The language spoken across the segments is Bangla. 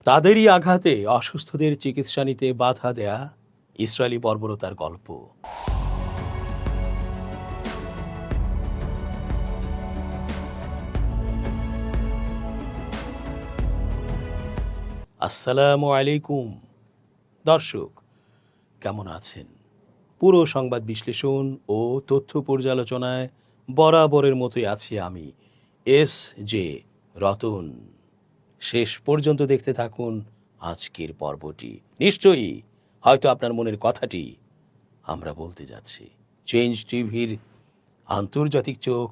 তাদেরই আঘাতে অসুস্থদের চিকিৎসা নিতে বাধা দেয়া ইসরায়েলি বর্বরতার গল্প। আসসালামু আলাইকুম দর্শক, কেমন আছেন? পুরো সংবাদ বিশ্লেষণ ও তথ্য পর্যালোচনায় বরাবরের মতোই আছি আমি এস জে রতন। শেষ পর্যন্ত দেখতে থাকুন আজকের পর্বটি। নিশ্চয়ই হয়তো আপনার মনের কথাটি আমরা বলতে যাচ্ছি। চেঞ্জ টিভির আন্তর্জাতিক চোখ,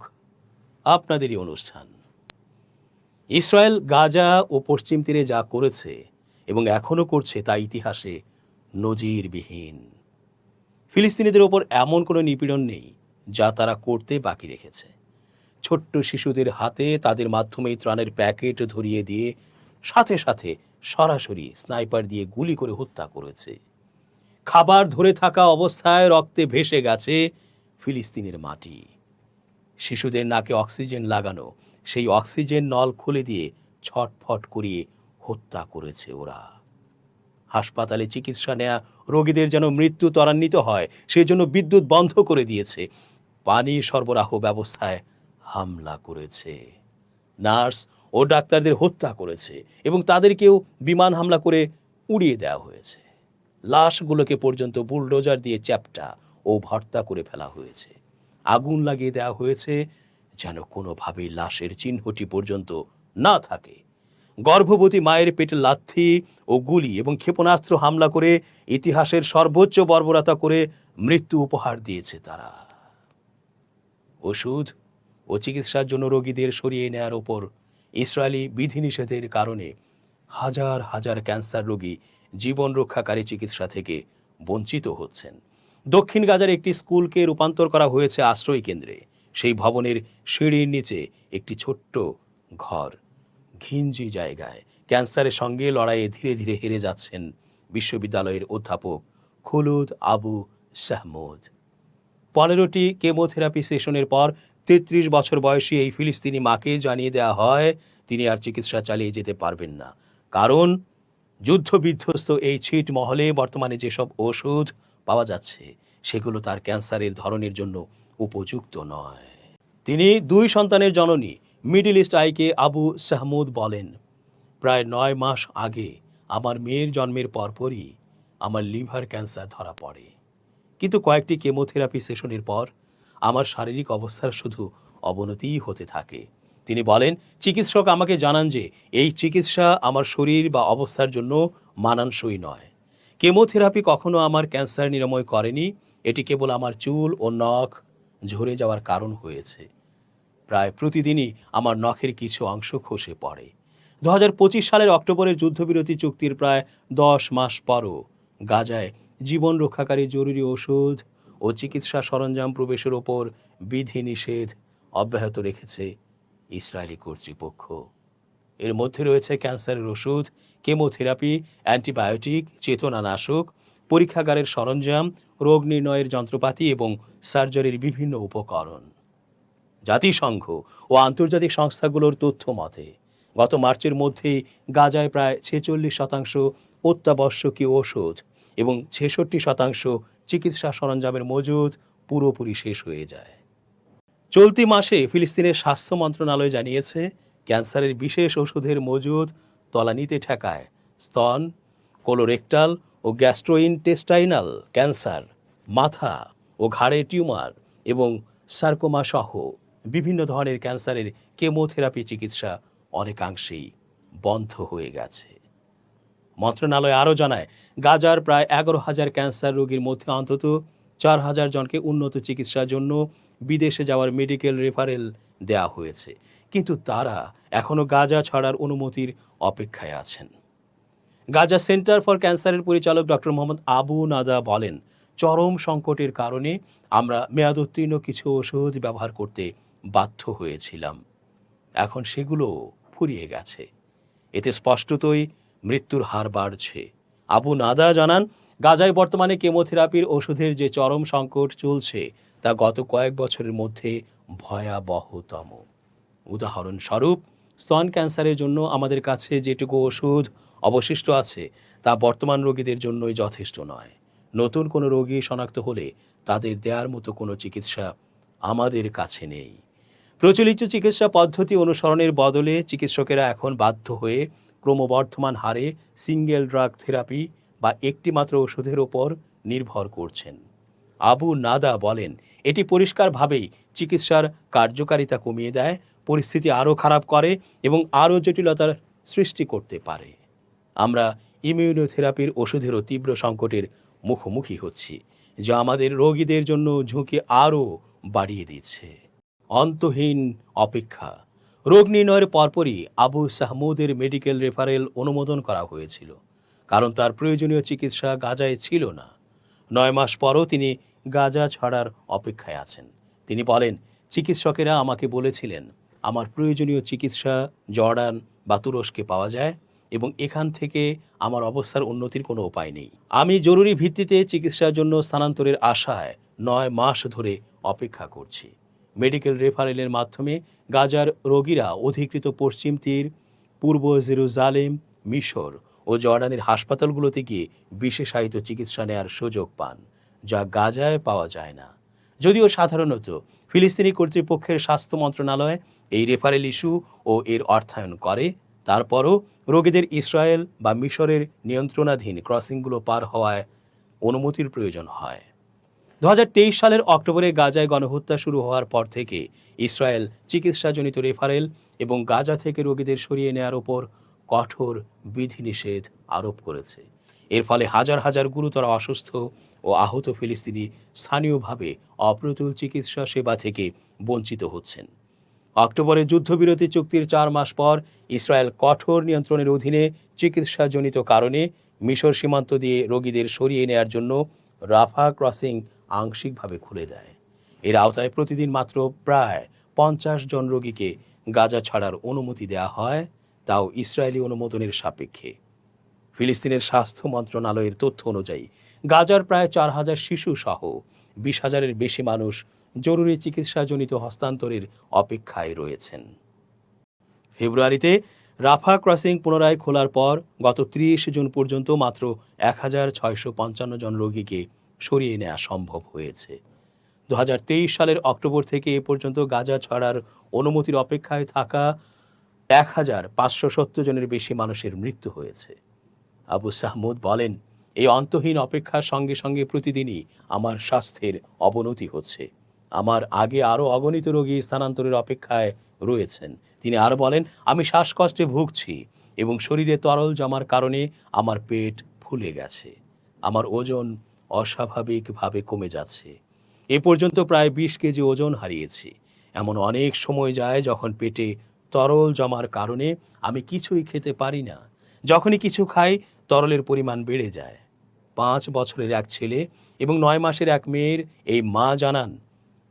আপনাদেরই অনুষ্ঠান। ইসরায়েল গাজা ও পশ্চিম তীরে যা করেছে এবং এখনও করছে তা ইতিহাসে নজিরবিহীন। ফিলিস্তিনিদের ওপর এমন কোনো নিপীড়ন নেই যা তারা করতে বাকি রেখেছে। ছোট্ট শিশুদের হাতে তাদের মাধ্যমেই ত্রাণের প্যাকেট ধরিয়ে দিয়ে সাথে সাথে সরাসরি স্নাইপার দিয়ে গুলি করে হত্যা করেছে। খাবার ধরে থাকা অবস্থায় রক্তে ভেসে গেছে ফিলিস্তিনের মাটি। শিশুদের নাকে অক্সিজেন লাগানো সেই অক্সিজেন নল খুলে দিয়ে ছটফট করিয়ে হত্যা করেছে ওরা। হাসপাতালে চিকিৎসা নেয়া রোগীদের যেন মৃত্যু ত্বরান্বিত হয় সেই জন্য বিদ্যুৎ বন্ধ করে দিয়েছে। পানি সরবরাহ ব্যবস্থায় হামলা করেছে। নার্স ও ডাক্তারদের হত্যা করেছে এবং তাদেরকেও বিমান হামলা করে উড়িয়ে দেওয়া হয়েছে। লাশগুলোকে পর্যন্ত বুলডোজার দিয়ে চ্যাপ্টা ও ভর্তা করে ফেলা হয়েছে। আগুন লাগিয়ে দেওয়া হয়েছে যেন কোনোভাবেই লাশের চিহ্নটি পর্যন্ত না থাকে। গর্ভবতী মায়ের পেটে লাথি ও গুলি এবং ক্ষেপণাস্ত্র হামলা করে ইতিহাসের সর্বোচ্চ বর্বরতা করে মৃত্যু উপহার দিয়েছে তারা। ওষুধ ও চিকিৎসার জন্য রোগীদের সরিয়ে নেয়ার ওপর ইসরায়েলি বিধিনিষেধের কারণে হাজার হাজার ক্যান্সার রোগী জীবন রক্ষাকারী চিকিৎসা থেকে বঞ্চিত হচ্ছেন। দক্ষিণ গাজার একটি স্কুলকে রূপান্তর করা হয়েছে আশ্রয় কেন্দ্রে। সেই ভবনের সিঁড়ির নিচে একটি ছোট্ট ঘর, ঘিঞ্জি জায়গায় ক্যান্সারের সঙ্গে লড়াইয়ে ধীরে ধীরে হেরে যাচ্ছেন বিশ্ববিদ্যালয়ের অধ্যাপক খুলুদ আবু সাহমুদ। 15টি কেমোথেরাপি সেশনের পর 33 বছর বয়সী এই ফিলিস্তিনি মাকে জানিয়ে দেওয়া হয় তিনি আর চিকিৎসা চালিয়ে যেতে পারবেন না, কারণ যুদ্ধবিধ্বস্ত এই ছিট মহলে বর্তমানে যেসব ওষুধ পাওয়া যাচ্ছে সেগুলো তার ক্যান্সারের ধরনের জন্য উপযুক্ত নয়। তিনি 2 সন্তানের জননী মিডল ইস্ট আইকে আবু সাহমুদ বলেন, প্রায় 9 মাস আগে আমার মেয়ের জন্মের পরপরই আমার লিভার ক্যান্সার ধরা পড়ে, কিন্তু কয়েকটি কেমোথেরাপি সেশনের পর আমার শারীরিক অবস্থার শুধু অবনতিই হতে থাকে। তিনি বলেন, চিকিৎসক আমাকে জানান যে এই চিকিৎসা আমার শরীর বা অবস্থার জন্য মানানসই নয়। কেমোথেরাপি কখনো আমার ক্যান্সার নিরাময় করেনি, এটি কেবল আমার চুল ও নখ ঝরে যাওয়ার কারণ হয়েছে। প্রায় প্রতিদিনই আমার নখের কিছু অংশ খসে পড়ে। 2025 সালের অক্টোবরের যুদ্ধবিরতি চুক্তির প্রায় 10 মাস পরও গাজায় জীবন রক্ষাকারী জরুরি ওষুধ ও চিকিৎসা সরঞ্জাম প্রবেশের ওপর বিধিনিষেধ অব্যাহত রেখেছে ইসরায়েলি কর্তৃপক্ষ। এর মধ্যে রয়েছে ক্যান্সারের ওষুধ, কেমোথেরাপি, অ্যান্টিবায়োটিক, চেতনানাশক, পরীক্ষাগারের সরঞ্জাম, রোগ নির্ণয়ের যন্ত্রপাতি এবং সার্জারির বিভিন্ন উপকরণ। জাতিসংঘ ও আন্তর্জাতিক সংস্থাগুলোর তথ্য মতে গত মার্চের মধ্যেই গাজায় প্রায় 46% অত্যাবশ্যকীয় ওষুধ এবং 66% চিকিৎসা সরঞ্জামের মজুদ পুরোপুরি শেষ হয়ে যায়। চলতি মাসে ফিলিস্তিনের স্বাস্থ্য মন্ত্রণালয় জানিয়েছে ক্যান্সারের বিশেষ ওষুধের মজুদ তলানিতে ঠেকায় স্তন, কোলোরেক্টাল ও গ্যাস্ট্রোইন্টেস্টাইনাল ক্যান্সার, মাথা ও ঘাড়ের টিউমার এবং সার্কোমা সহ বিভিন্ন ধরনের ক্যান্সারের কেমোথেরাপি চিকিৎসা অনেকাংশেই বন্ধ হয়ে গেছে। মন্ত্রণালয় আরও জানায়, গাজার প্রায় 11,000 ক্যান্সার রোগীর মধ্যে অন্তত 4,000 জনকে উন্নত চিকিৎসার জন্য বিদেশে যাওয়ার মেডিকেল রেফারেল দেওয়া হয়েছে, কিন্তু তারা এখনও গাজা ছাড়ার অনুমতির অপেক্ষায় আছেন। গাজা সেন্টার ফর ক্যান্সারের পরিচালক ডক্টর মোহাম্মদ আবু নাদা বলেন, চরম সংকটের কারণে আমরা মেয়াদোত্তীর্ণ কিছু ওষুধ ব্যবহার করতে বাধ্য হয়েছিলাম। এখন সেগুলো ফুরিয়ে গেছে। এতে স্পষ্টতই মৃত্যুর হার বাড়ছে। আবু নাদা জানান, গাজায় বর্তমানে কেমোথেরাপির ওষুধের যে চরম সংকট চলছে তা গত কয়েক বছরের মধ্যে ভয়াবহতম। উদাহরণস্বরূপ, স্তন ক্যান্সারের জন্য আমাদের কাছে যেটুকু ওষুধ অবশিষ্ট আছে তা বর্তমান রোগীদের জন্যই যথেষ্ট নয়। নতুন কোনো রোগী শনাক্ত হলে তাদের দেওয়ার মতো কোনো চিকিৎসা আমাদের কাছে নেই। প্রচলিত চিকিৎসা পদ্ধতি অনুসরণের বদলে চিকিৎসকেরা এখন বাধ্য হয়ে ক্রমবর্ধমান হারে সিঙ্গেল ড্রাগ থেরাপি বা একটি মাত্র ওষুধের ওপর নির্ভর করছেন। আবু নাদা বলেন, এটি পরিষ্কারভাবেই চিকিৎসার কার্যকারিতা কমিয়ে দেয়, পরিস্থিতি আরও খারাপ করে এবং আরও জটিলতার সৃষ্টি করতে পারে। আমরা ইমিউনোথেরাপির ওষুধেরও তীব্র সংকটের মুখোমুখি হচ্ছি, যা আমাদের রোগীদের জন্য ঝুঁকি আরও বাড়িয়ে দিচ্ছে। অন্তহীন অপেক্ষা। রোগ নির্ণয়ের পরপরই আবু সাহমুদের মেডিকেল রেফারেল অনুমোদন করা হয়েছিল, কারণ তার প্রয়োজনীয় চিকিৎসা গাজায় ছিল না। 9 মাস পরও তিনি গাজা ছাড়ার অপেক্ষায় আছেন। তিনি বলেন, চিকিৎসকেরা আমাকে বলেছিলেন আমার প্রয়োজনীয় চিকিৎসা জর্ডান বা তুরস্কে পাওয়া যায় এবং এখান থেকে আমার অবস্থার উন্নতির কোনো উপায় নেই। আমি জরুরি ভিত্তিতে চিকিৎসার জন্য স্থানান্তরের আশায় 9 মাস ধরে অপেক্ষা করছি। মেডিকেল রেফারেলের মাধ্যমে গাজার রোগীরা অধিকৃত পশ্চিম তীর, পূর্ব জেরুজালেম, মিশর ও জর্ডানের হাসপাতালগুলোতে গিয়ে বিশেষায়িত চিকিৎসা নেয়ার সুযোগ পান, যা গাজায় পাওয়া যায় না। যদিও সাধারণত ফিলিস্তিনি কর্তৃপক্ষের স্বাস্থ্য মন্ত্রণালয় এই রেফারেল ইস্যু ও এর অর্থায়ন করে, তারপরও রোগীদের ইসরায়েল বা মিশরের নিয়ন্ত্রণাধীন ক্রসিংগুলো পার হওয়ায় অনুমতির প্রয়োজন হয়। 2023 সালের অক্টোবরে গাজায় গণহত্যা শুরু হওয়ার পর থেকে ইসরায়েল চিকিৎসাজনিত রেফারেল এবং গাজা থেকে রোগীদের সরিয়ে নেওয়ার ওপর কঠোর বিধিনিষেধ আরোপ করেছে। এর ফলে হাজার হাজার গুরুতর অসুস্থ ও আহত ফিলিস্তিনি স্থানীয়ভাবে অপ্রতুল চিকিৎসা সেবা থেকে বঞ্চিত হচ্ছেন। অক্টোবরে যুদ্ধবিরতি চুক্তির 4 মাস পর ইসরায়েল কঠোর নিয়ন্ত্রণের অধীনে চিকিৎসাজনিত কারণে মিশর সীমান্ত দিয়ে রোগীদের সরিয়ে নেওয়ার জন্য রাফা ক্রসিং আংশিকভাবে খুলে দেয়। এর আওতায় প্রতিদিন মাত্র প্রায় 50 জন রোগীকে গাজা ছাড়ার অনুমতি দেওয়া হয়, তাও ইসরায়েলি অনুমোদনের সাপেক্ষে। ফিলিস্তিনের স্বাস্থ্য মন্ত্রণালয়ের তথ্য অনুযায়ী গাজার প্রায় 4000 শিশু সহ 20,000-এর বেশি মানুষ জরুরি চিকিৎসাজনিত হস্তান্তরের অপেক্ষায় রয়েছেন। ফেব্রুয়ারিতে রাফা ক্রসিং পুনরায় খোলার পর গত 30 জুন পর্যন্ত মাত্র 1655 জন রোগীকে সরিয়ে নেওয়া সম্ভব হয়েছে। 2023 সালের অক্টোবর থেকে এ পর্যন্ত গাজা ছাড়ার অনুমতির অপেক্ষায় থাকা 1570 জনের বেশি মানুষের মৃত্যু হয়েছে। আবু সাহমুদ বলেন, এই অন্তহীন অপেক্ষার সঙ্গে সঙ্গে প্রতিদিনই আমার স্বাস্থ্যের অবনতি হচ্ছে। আমার আগে আরও অগণিত রোগী স্থানান্তরের অপেক্ষায় রয়েছেন। তিনি আরও বলেন, আমি শ্বাসকষ্টে ভুগছি এবং শরীরে তরল জমার কারণে আমার পেট ফুলে গেছে। আমার ওজন অস্বাভাবিকভাবে কমে যাচ্ছে। এ পর্যন্ত প্রায় 20 কেজি ওজন হারিয়েছি। এমন অনেক সময় যায় যখন পেটে তরল জমার কারণে আমি কিছুই খেতে পারি না। যখনই কিছু খাই, তরলের পরিমাণ বেড়ে যায়। 5 বছরের এক ছেলে এবং 9 মাসের এক মেয়ের এই মা জানান,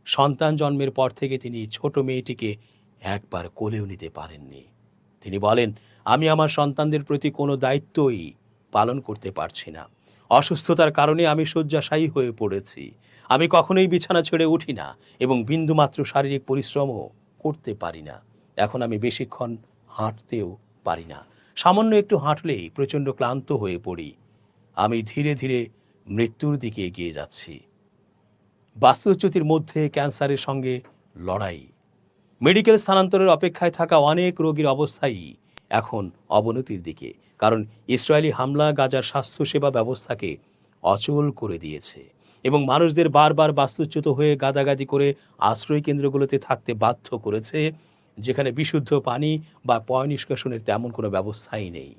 সন্তান জন্মের পর থেকে তিনি ছোট মেয়েটিকে একবার কোলেও নিতে পারেননি। তিনি বলেন, আমি আমার সন্তানদের প্রতি কোনো দায়িত্বই পালন করতে পারছি না। অসুস্থতার কারণে আমি শয্যাশায়ী হয়ে পড়েছি। আমি কখনোই বিছানা ছেড়ে উঠি না এবং বিন্দুমাত্র শারীরিক পরিশ্রমও করতে পারি না। এখন আমি বেশিক্ষণ হাঁটতেও পারি না। সামান্য একটু হাঁটলেই প্রচণ্ড ক্লান্ত হয়ে পড়ি। আমি ধীরে ধীরে মৃত্যুর দিকে এগিয়ে যাচ্ছি। বাস্তুচ্যুতির মধ্যে ক্যান্সারের সঙ্গে লড়াই। মেডিকেল স্থানান্তরের অপেক্ষায় থাকা অনেক রোগীর অবস্থাই এখন অবনতির দিকে, কারণ ইসরায়েলি হামলা গাজার স্বাস্থ্যসেবা ব্যবস্থাকে অচল করে দিয়েছে এবং মানুষদের বারবার বাস্তুচ্যুত হয়ে গাদাগাদি করে আশ্রয় কেন্দ্রগুলোতে থাকতে বাধ্য করেছে, যেখানে বিশুদ্ধ পানি বা পয় নিষ্কাশনের তেমন কোনো ব্যবস্থাই নেই।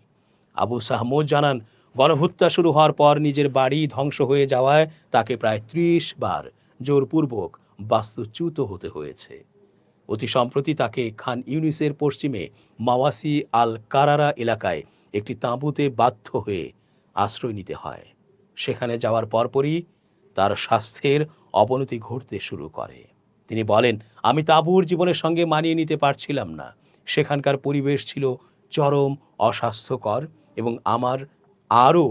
আবু সাহমুদ জানান, গণহত্যা শুরু হওয়ার পর নিজের বাড়ি ধ্বংস হয়ে যাওয়ায় তাকে প্রায় 30 বার জোরপূর্বক বাস্তুচ্যুত হতে হয়েছে। অতি সম্প্রতি তাকে খান ইউনিসের পশ্চিমে মাওয়াসি আল কারারা এলাকায় একটি তাঁবুতে বাধ্য হয়ে আশ্রয় নিতে হয়। সেখানে যাওয়ার পরপরই তার স্বাস্থ্যের অবনতি ঘটতে শুরু করে। তিনি বলেন, আমি তাঁবুর জীবনের সঙ্গে মানিয়ে নিতে পারছিলাম না। সেখানকার পরিবেশ ছিল চরম অস্বাস্থ্যকর এবং আমার আরও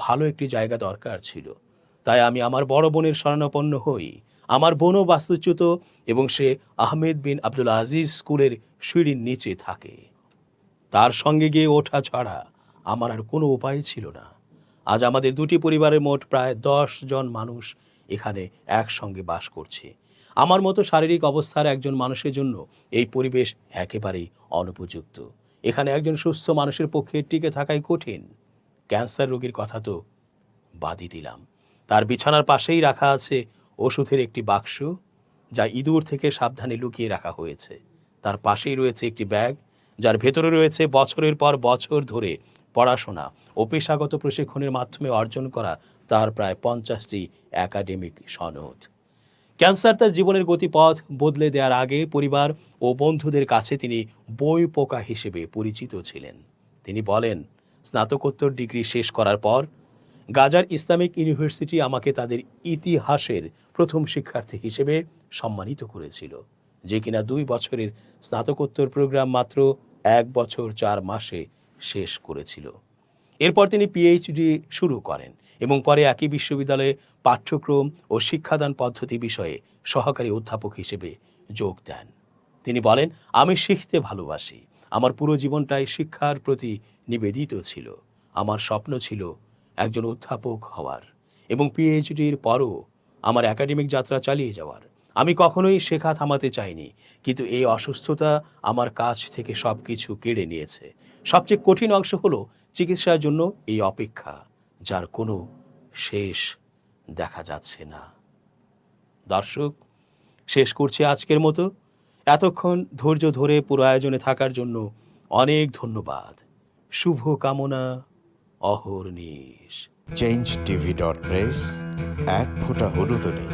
ভালো একটি জায়গা দরকার ছিল। তাই আমি আমার বড় বোনের শরণাপন্ন হই। আমার বোনও বাস্তুচ্যুত এবং সে আহমেদ বিন আব্দুল আজিজ স্কুলের সিঁড়ির নিচে থাকে। তার সঙ্গে গিয়ে ওঠা ছাড়া আমার আর কোনো উপায় ছিল না। আজ আমাদের দুটি পরিবারের মোট প্রায় 10 জন মানুষ এখানে একসঙ্গে বাস করছে। আমার মতো শারীরিক অবস্থার একজন মানুষের জন্য এই পরিবেশ একেবারেই অনুপযুক্ত। এখানে একজন সুস্থ মানুষের পক্ষে টিকে থাকাই কঠিন। ক্যান্সার রোগীর কথা তো বাদই দিলাম, তার বিছানার পাশেই রাখা আছে ওষুধের একটি বাক্স, যা ইঁদুর থেকে সাবধানে লুকিয়ে রাখা হয়েছে। তার পাশেই রয়েছে একটি ব্যাগ, যার ভেতরে রয়েছে বছরের পর বছর ধরে পড়াশোনা ও পেশাগত প্রশিক্ষণের মাধ্যমে অর্জন করা তার প্রায় 50টি একাডেমিক সনদ। ক্যান্সার তার জীবনের গতিপথ বদলে দেওয়ার আগে পরিবার ও বন্ধুদের কাছে তিনি বই পোকা হিসেবে পরিচিত ছিলেন। তিনি বলেন, স্নাতকোত্তর ডিগ্রি শেষ করার পর গাজার ইসলামিক ইউনিভার্সিটি আমাকে তাদের ইতিহাসের প্রথম শিক্ষার্থী হিসেবে সম্মানিত করেছিল, যে কিনা 2 বছরের স্নাতকোত্তর প্রোগ্রাম মাত্র 1 বছর 4 মাসে শেষ করেছিল। এরপর তিনি পিএইচডি শুরু করেন এবং পরে একই বিশ্ববিদ্যালয়ে পাঠ্যক্রম ও শিক্ষাদান পদ্ধতি বিষয়ে সহকারী অধ্যাপক হিসেবে যোগ দেন। তিনি বলেন, আমি শিখতে ভালোবাসি। আমার পুরো জীবনটাই শিক্ষার প্রতি নিবেদিত ছিল। আমার স্বপ্ন ছিল একজন অধ্যাপক হওয়ার এবং পিএইচডির পরও আমার একাডেমিক যাত্রা চালিয়ে যাওয়ার। আমি কখনোই শেখা থামাতে চাইনি, কিন্তু এই অসুস্থতা আমার কাছ থেকে সবকিছু কেড়ে নিয়েছে। সবচেয়ে কঠিন অংশ হলো চিকিৎসার জন্য এই অপেক্ষা, যার কোনো শেষ দেখা যাচ্ছে না। দর্শক, শেষ করছি আজকের মতো। এতক্ষণ ধৈর্য ধরে পুরো আয়োজনে থাকার জন্য অনেক ধন্যবাদ। শুভ কামনা, অহর্নিশ। change tv.press, এক ফোঁটা হলুদও নেই।